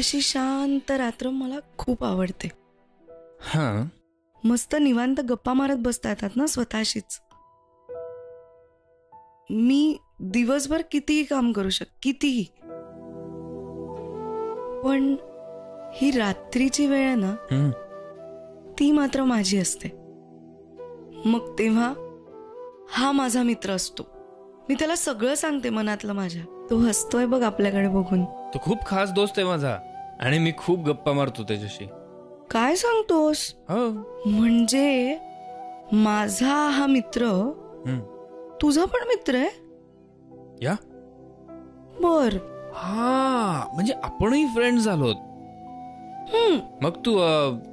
अशी शांत रात्र मला खूप आवडते. हां, मस्त निवांत गप्पा मारत बसता येतात ना स्वतःशीच. मी दिवसभर कितीही काम करू कितीही, पण ही रात्रीची वेळ आहे ना, ती मात्र माझी असते. मग तेव्हा हा माझा मित्र असतो. मी त्याला सगळं सांगते मनातलं माझ्या. तो हसतोय बघ आपल्याकडे बघून. तो खूप खास दोस्त आहे माझा आणि मी खूप गप्पा मारतो त्याच्याशी. काय सांगतोस? हो. म्हणजे माझा हा मित्र तुझा पण मित्र आहे? या बर. हा, म्हणजे आपणही फ्रेंड झालोत. मग तू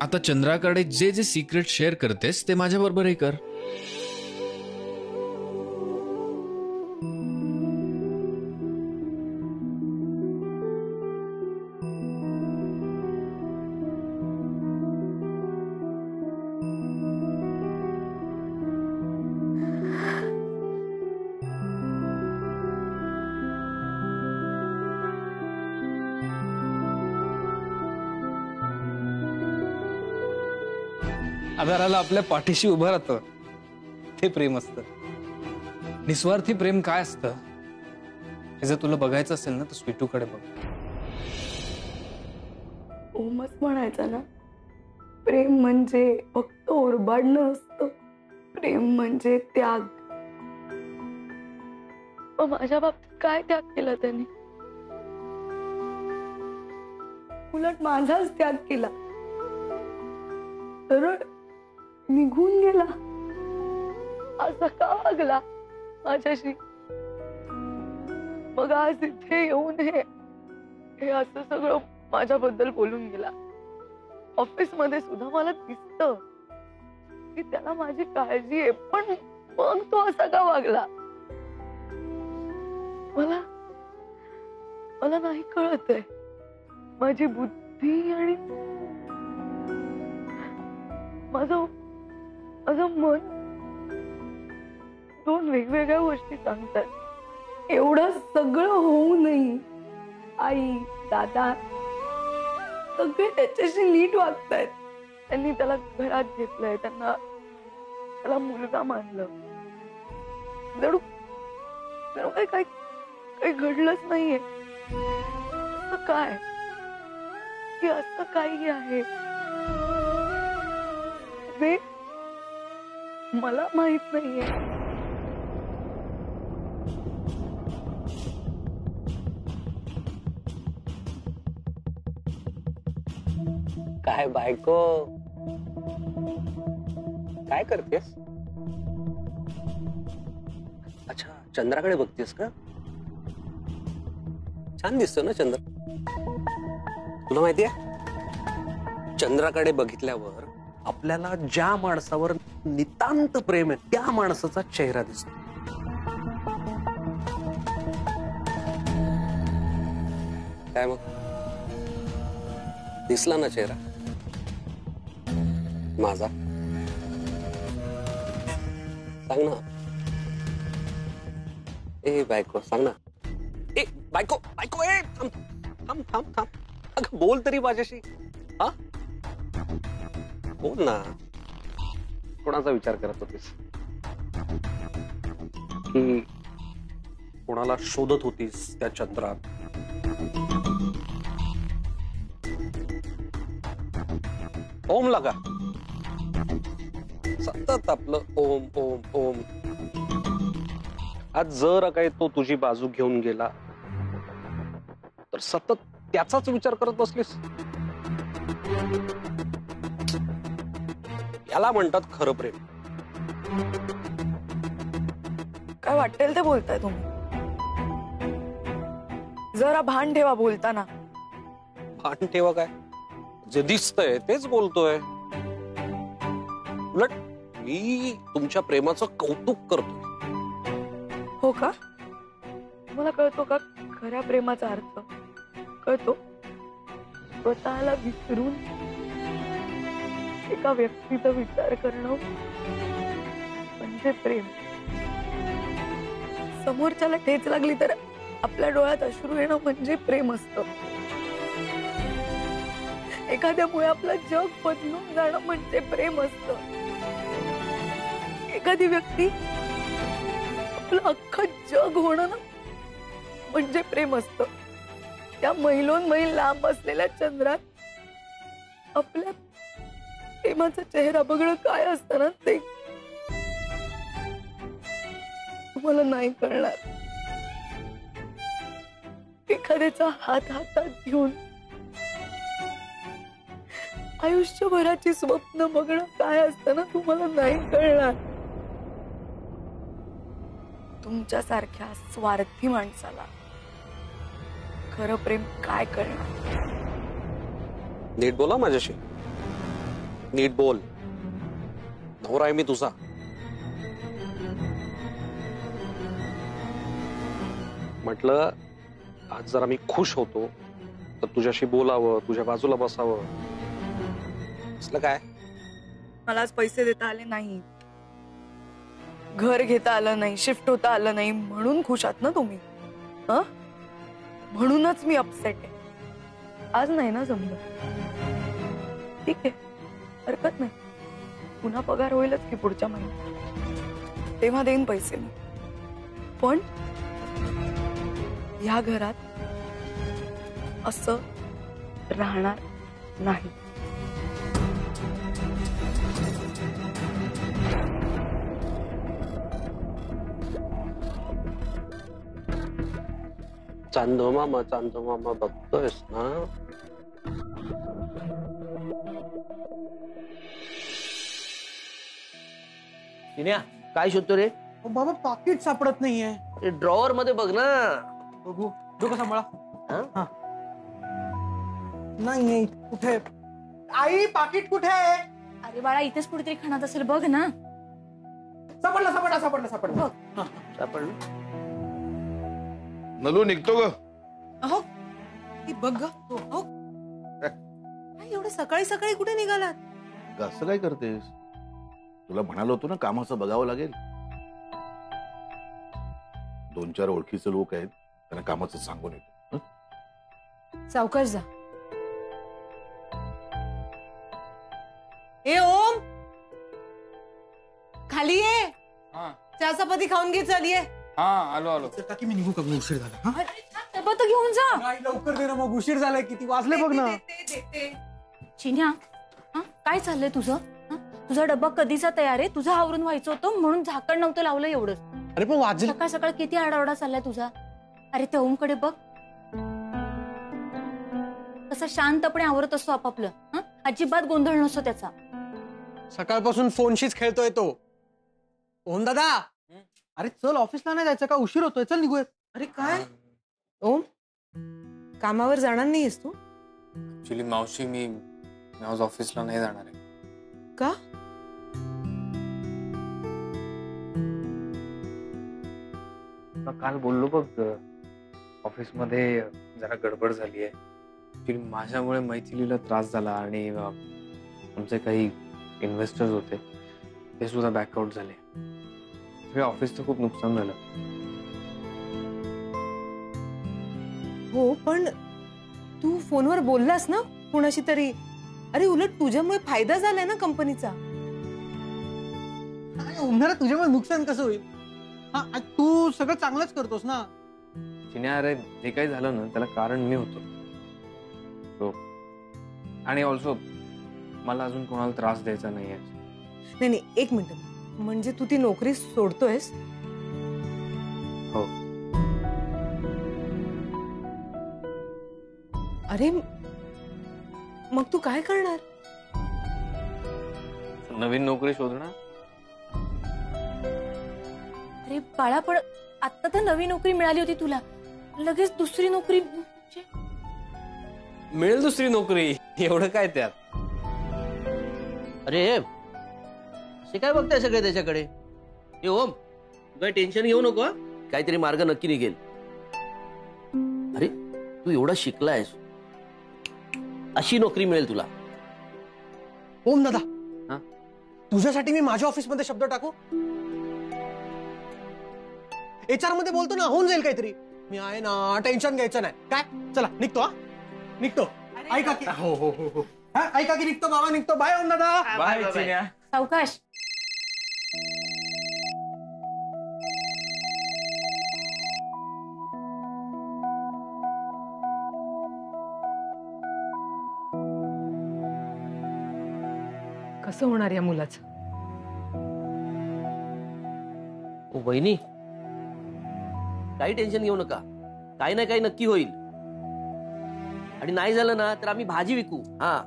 आता चंद्राकडे जे जे सिक्रेट शेअर करतेस ते माझ्या बरोबरही कर. आधाराला आपल्या पाठीशी उभं राहतं ते प्रेम असतं. निस्वार्थी प्रेम काय असतं हे जर तुला बघायचं असेल ना तर स्वीटूकडे बघ. ओमच म्हणायचा ना, प्रेम म्हणजे फक्त ओरबाडणं असतं. प्रेम म्हणजे त्याग. पण माझ्या बाबतीत काय त्याग केला त्याने? उलट माझाच त्याग केला. सरळ निघून गेला. असा का वागला माझ्याशी? मग आज इथे येऊन हे असं सगळं माझ्याबद्दल बोलून गेला. ऑफिस मध्ये सुद्धा मला दिसतं की त्याला माझी काळजी आहे, पण मग तो असा का वागला? मला नाही कळत आहे. माझी बुद्धी आणि माझं मन दोन वेगवेगळ्या गोष्टी सांगतात. एवढं सगळं होऊनही आई दादा सगळे त्याच्याशी नीट वागतायत. त्यांनी त्याला घरात घेतलंय, त्याला मुलगा मानलं. जणू काही घडलंच नाहीये. असं काय की असं काही आहे ते मला माहित नाहीये. काय बायको, काय करतेस? अच्छा, चंद्राकडे बघतेस का? छान दिसतो ना चंद्र. तुला माहितीये चंद्राकडे बघितल्यावर आपल्याला ज्या माणसावर नितांत प्रेम आहे त्या माणसाचा चेहरा दिसतो. काय मग दिसला ना चेहरा माझा? सांग ना. ए बायको सांग ना. ए बायको बायको, ए थांब थांब थांब थांब. अगं बोल तरी माझ्याशी. हा बोल ना. कोणाचा विचार करत होतीस? की कोणाला शोधत होतीस त्या चंद्रात? ओम लगा सतत आपलं ओम ओम ओम. आज जर काही तो तुझी बाजू घेऊन गेला तर सतत त्याचाच विचार करत बसलीस. याला म्हणतात खरं प्रेम. काय वाटेल ते बोलताय तुम्ही. जरा भान ठेवा बोलताना. भान ठेवा काय? जे दिसतंय तेच बोलतोय. उलट मी तुमच्या प्रेमाचं कौतुक करतो. हो का? मला कळतो का खऱ्या प्रेमाचा अर्थ? कळतो. स्वतःला विसरून एका व्यक्तीचा विचार करणं म्हणजे प्रेम. समोरच्याला ठेच लागली तर आपल्या डोळ्यात अश्रू येणं म्हणजे प्रेम असतं. एखाद्यामुळे आपलं जग बदलून जाणं म्हणजे प्रेम असतं. एखादी व्यक्ती आपलं अख्खं जग होणं ना म्हणजे प्रेम असतं. त्या मैलोन मैल लांब असलेल्या चंद्रात आपल्या प्रेमाचा चेहरा बघणं काय असतं ना ते तुम्हाला नाही कळणार. एखाद्याचा हात हातात घेऊन आयुष्यभराची स्वप्न बघणं काय असतं ना तुम्हाला नाही कळणार. तुमच्यासारख्या स्वार्थी माणसाला खरं प्रेम काय कळणार. नीट बोला माझ्याशी, नीट बोल. नवरा आहे मी तुझा. म्हटलं आज जरा मी खुश होतो तर तुझ्याशी बोलावं, तुझ्या बाजूला बसावं. असलं काय? मला आज पैसे देता आले नाही, घर घेता आलं नाही, शिफ्ट होता आलं नाही म्हणून खुश आहात ना तुम्ही. म्हणूनच मी अपसेट आहे. आज नाही ना जमलं, ठीक आहे, हरकत नाही. पुन्हा पगार होईलच की पुढच्या महिन्यात, तेव्हा देईन पैसे मी. पण या घरात असं राहणार नाही. चांदो मामा बघतोयस ना. चिन्या काय शोधतो रे? बाबा पाकिट सापडत नाहीये. ड्रॉवर मध्ये बघ ना. बघू, डोकं सांभाळा. हा? नाहीये. कुठे? आई पाकिट कुठे आहे? अरे बाळा इथेच कुठेतरी खाण्यात असेल बघ ना. सापडला सापडला सापडला सापडला. सापडलं. नलू निघतो ग. अहो ती बघ ग. हो एवढं सकाळी सकाळी कुठे निघालात? असं काय करतेस? तुला म्हणालो होतो ना कामाचं बघावं लागेल. 2-4 ओळखीचे लोक आहेत, त्यांना कामाचं सांगून येतो. सावकाश जा. ए ओम, खाली ये. चहा चपाती खाऊन घे. चल ये. आलो आलो. टाकी मी निघू का? उशीर झाला. डबा तर घेऊन जा. नाही लवकर दे ना मग, उशीर झालाय. किती वाजले बघ ना. चिन्या, काय चाललंय तुझं? तुझा डब्बा कधीचा तयार आहे? तुझं आवरून व्हायचं होतं म्हणून झाकण नव्हतं लावलं एवढंच. अरे पण वाजले. सकाळ सकाळ किती आडावडा चाललाय तुझा. अरे त्या ओमकडे बघ, कसा शांतपणे आवरत असतो आपापलं. अजिबात गोंधळ नसतो त्याचा. सकाळपासून फोनशीच खेळतोय तो. ओम दादा, अरे चल ऑफिसला नाही जायचं का? उशीर होतोय, चल निघूयात. अरे काय ओम, कामावर जाणार नाहीयेस तू? ऍक्च्युली मावशी मी आज ऑफिसला नाही जाणार आहे. का? काल बोललो बघ, ऑफिस मध्ये जरा गडबड झाली आहे. ऍक्च्युली माझ्यामुळे मैथिलीला त्रास झाला आणि आमचे काही इन्व्हेस्टर्स होते ते सुद्धा बॅकआउट झाले. सगळ्या ऑफिसचं खूप नुकसान झालं. हो पण तू फोनवर बोललास ना कुणाशी तरी. अरे उलट तुझ्यामुळे फायदा झालाय ना कंपनीचा. ओमदादा तुझ्यामुळे नुकसान कसं होईल? तू सगळं चांगलंच करतोस ना. चिन्या, अरे जे काही झालं ना त्याला कारण मी होतो. सो आणि ऑल्सो मला अजून कोणाला त्रास द्यायचा नाहीये. नाही नाही, एक मिनिट. म्हणजे तू ती नोकरी सोडतोयस? हो. अरे मग तू काय करणार? नवीन नोकरी शोधणार. अरे बाळा पण आता तर नवी नोकरी मिळाली होती तुला, लगेच दुसरी नोकरी म्हणजे? मिळेल दुसरी नोकरी, एवढं काय त्यात. अरे असे काय बघताय सगळे त्याच्याकडे? ए ओम, काय टेन्शन घेऊ नको. काहीतरी मार्ग नक्की निघेल. अरे तू एवढा शिकलायस, अशी नोकरी मिळेल तुला. ओम दादा, तुझ्यासाठी मी माझ्या ऑफिसमध्ये शब्द टाकू? HR मध्ये बोलतो ना, होऊन जाईल काहीतरी. मी आहे ना, टेन्शन घ्यायचं नाही. काय? चला निघतो. निघतो. ऐका की. हो हो हो हो हा, ऐका की निघतो बाबा, निघतो. बाय ओम दादा. बाय चिन्या. सावकाश. कसं होणार या मुलाचं? ओ वहिनी, काही टेन्शन घेऊ नका. काही ना काही नक्की होईल. आणि नाही झालं ना तर आम्ही भाजी विकू. हा,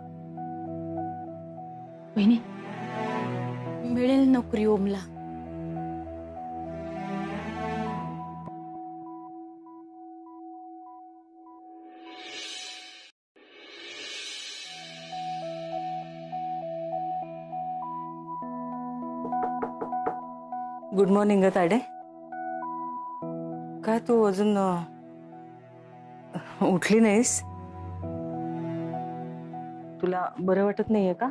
बहिणी, मिळेल नोकरी ओमला. Good morning Tade. काय तू अजून उठली नाहीस? तुला बरं वाटत नाहीये का?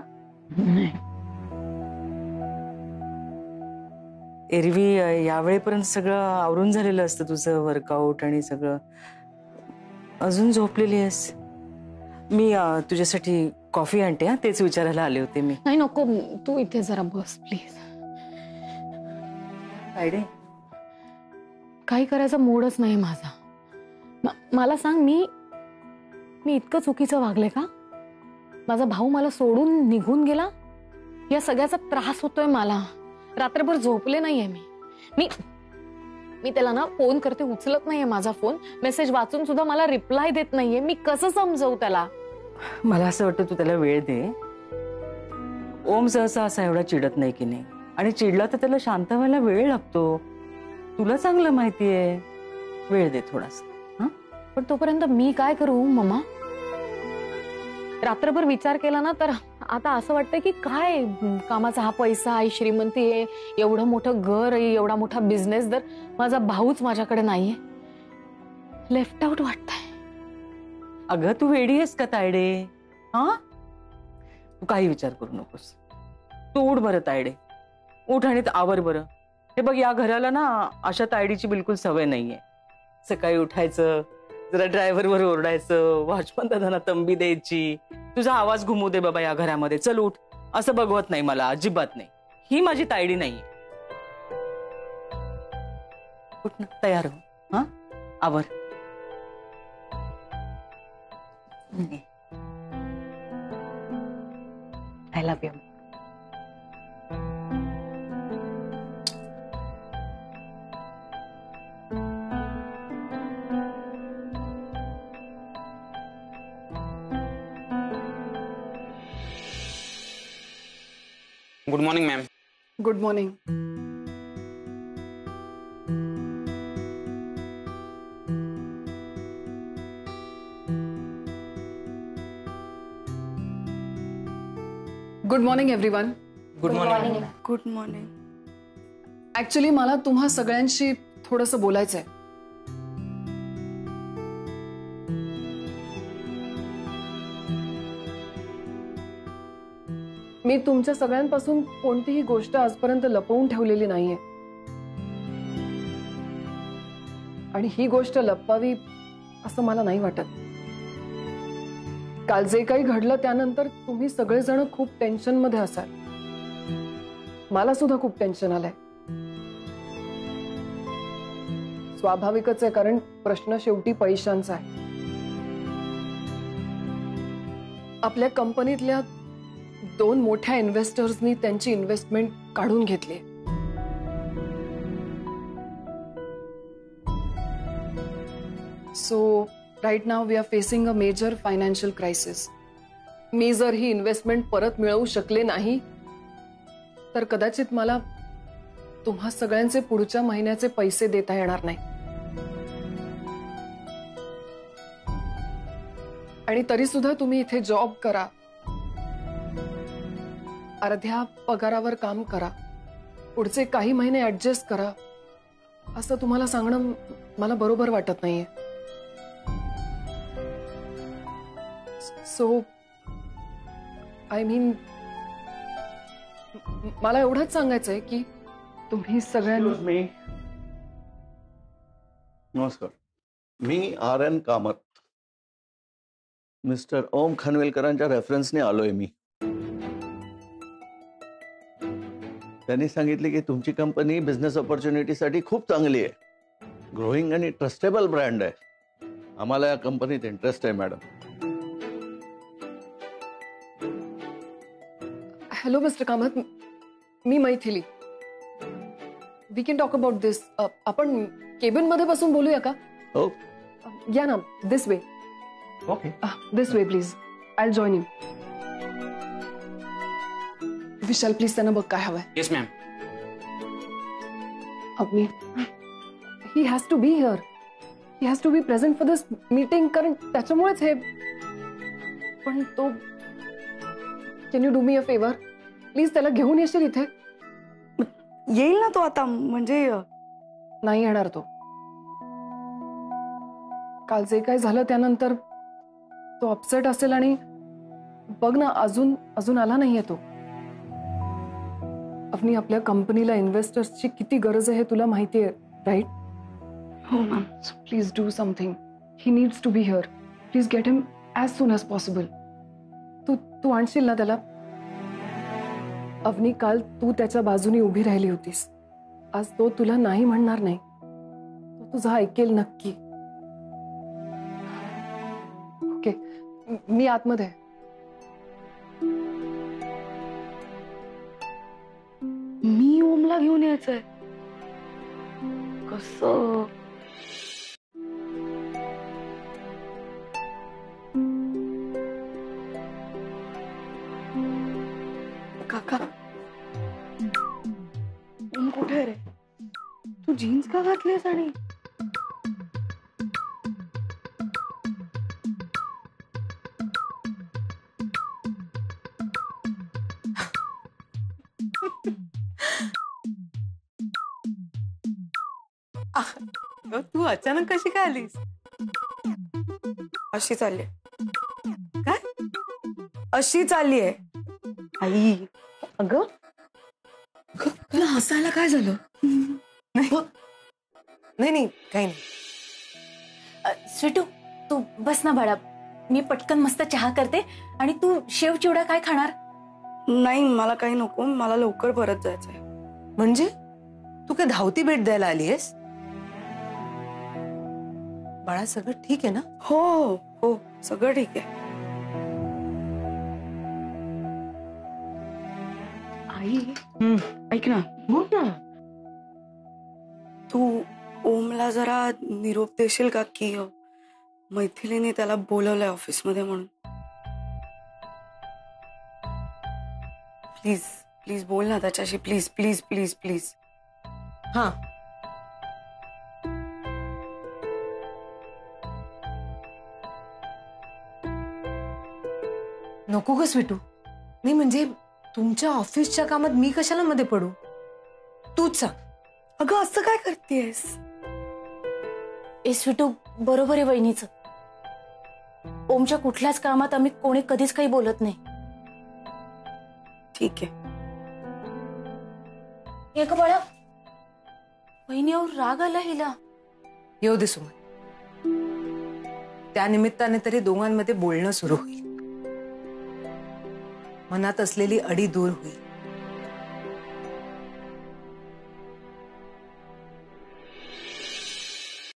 एरवी यावेळेपर्यंत सगळं आवरून झालेलं असतं तुझं वर्कआउट आणि सगळं. अजून झोपलेली आहेस? मी तुझ्यासाठी कॉफी आणते. हा, तेच विचारायला आले होते मी. नाही नको, तू इथे जरा बस प्लीज. तायडे, काही करायचा मूडच नाही माझा. मला सांग, मी इतकं चुकीचं वागले का? माझा भाऊ मला सोडून निघून गेला. या सगळ्याचा त्रास होतोय मला. रात्रभर झोपले नाहीये मी त्याला ना फोन करते, उचलत नाहीये माझा फोन. मेसेज वाचून सुद्धा मला रिप्लाय देत नाहीये. मी कसं समजवू त्याला? मला असं वाटतं तू त्याला वेळ दे. ओम सहसा असा एवढा चिडत नाही की नाही, आणि चिडला तर त्याला शांत व्हायला वेळ लागतो. तुला चांगलं माहितीये. वेळ दे थोडासा. पण तोपर्यंत मी काय करू मम्मा? रात्रभर विचार केला ना तर आता असं वाटतंय की काय कामाचा हा पैसा आहे, श्रीमंती आहे, एवढं मोठं घर आहे, एवढा मोठा बिझनेस, जर माझा भाऊच माझ्याकडे नाहीये. लेफ्ट आउट वाटतंय. अगं तू वेडी आहेस का तायडे? हा, तू काही विचार करू नकोस. तू उठ बरं तायडे, उठ आणि आवर बरं. हे बघ, या घराला ना अशा तायडीची बिलकुल सवय नाहीये. सकाळी उठायचं, जरा ड्रायव्हरवर ओरडायचं, वॉचमन दादांना तंबी द्यायची, तुझा आवाज घुमू दे बाबा या घरामध्ये, चल उठ, असं बघवत नाही मला, अजिबात नाही. ही माझी तायडी नाहीये. उठ ना, तयार हो. हा, आवर. I love you. Good morning ma'am. Good morning. Good morning everyone. Good morning. Good morning. Actually मला तुम्हा सगळ्यांशी थोडंसं बोलायचंय. मी तुमच्या सगळ्यांपासून कोणतीही गोष्ट आजपर्यंत लपवून ठेवलेली नाहीये, आणि ही गोष्ट लपवावी असं मला नाही वाटत. काल जे काही घडलं त्यानंतर तुम्ही सगळेजण खूप टेन्शन मध्ये असाल. मला सुद्धा खूप टेन्शन आलंय. स्वाभाविकच आहे, कारण प्रश्न शेवटी पैशांचा आहे. आपल्या कंपनीतल्या 2 मोठ्या इन्व्हेस्टर्सनी त्यांची इन्व्हेस्टमेंट काढून घेतली. So right now we are facing a major financial crisis. मी जर ही इन्व्हेस्टमेंट परत मिळवू शकले नाही तर कदाचित मला तुम्हा सगळ्यांचे पुढच्या महिन्याचे पैसे देता येणार नाही. आणि तरी सुद्धा तुम्ही इथे जॉब करा, अर्ध्या पगारावर काम करा, पुढचे काही महिने ऍडजस्ट करा, असं तुम्हाला सांगणं मला बरोबर वाटत नाहीये. सो आय मीन, मला एवढंच सांगायचंय की तुम्ही सगळ्यांनी. नमस्कार, मी RN कामत. मिस्टर ओम खानवेलकरांच्या रेफरन्सने आलोय मी. त्यांनी सांगितले की तुमची कंपनी बिझनेस ऑपॉर्च्युनिटीसाठी खूप चांगली आहे, ग्रोईंग आणि ट्रस्टेबल ब्रँड आहे. आम्हाला या कंपनीत इंटरेस्ट आहे मॅडम. हॅलो मिस्टर कामत, मी Maithili. We can talk about this. आपण केबिन मध्ये बसून बोलूया का? हो. या ना, this way. Okay. This way please. I join you. Vishal please त्यांना बघ काय हवंय. Yes ma'am. Avni, he has to be here. He has to be present for this meeting, कारण त्याच्यामुळेच हे. पण तो, can you do me a favour? Please त्याला घेऊन येशील इथे? येईल ना तो आता, म्हणजे नाही येणार तो. काल जे काय झालं त्यानंतर तो अपसेट असेल, आणि बघ ना अजून आला नाहीये तो. अवनी, आपल्या कंपनीला इन्व्हेस्टर्सची किती गरज आहे हे तुला माहिती आहे, राईट? हो ma'am. Please do something. He needs to be here. Please get him as soon as possible. तू आणशील ना त्याला? अवनी, काल तू त्याच्या बाजूने उभी राहिली होतीस. आज तो तुला नाही म्हणणार नाही. तो तुझा ऐकेल नक्की. ओके, मी आतमध्ये आहे. मी ओमला घेऊन यायचंय? कसं? काका, ओम कुठे आहे रे? तू जीन्स का घातलीस? आणि तू अचानक कशी काय आलीस? अशी चालली. काय अशी चालली आहे? आई, अगं तुला हसायला काय झालं? नाही काही नाही. स्वीटू, तू बस ना बाळा. मी पटकन मस्त चहा करते. आणि तू शेव चिवडा काय खाणार? नाही, मला काही नको. मला लवकर परत जायचंय. म्हणजे तू काय धावती भेट द्यायला आलीयस? बाळा, सगळं ठीक आहे ना? हो हो हो, सगळं ठीक आहे. आई, ऐक ना. बोल ना. तू ओमला जरा निरोप देशील का की मैथिलीने त्याला बोलवलंय ऑफिसमध्ये म्हणून? प्लीज प्लीज बोल ना त्याच्याशी. Please please please please. हा, नको ग स्वीटू. नाही म्हणजे तुमच्या ऑफिसच्या कामात मी कशाला मध्ये पडू? तूच सांग. अगं असं काय करतेस? ए स्वीटू, बरोबर आहे वहिनीचं. ओमच्या कुठल्याच कामात आम्ही कोणी कधीच काही बोलत नाही. ठीक आहे. एक बाळा, वहिनीवर राग आला हिला. येऊ दे सुमन. त्या निमित्ताने तरी दोघांमध्ये बोलणं सुरू होईल. मनात असलेली अडी दूर होईल.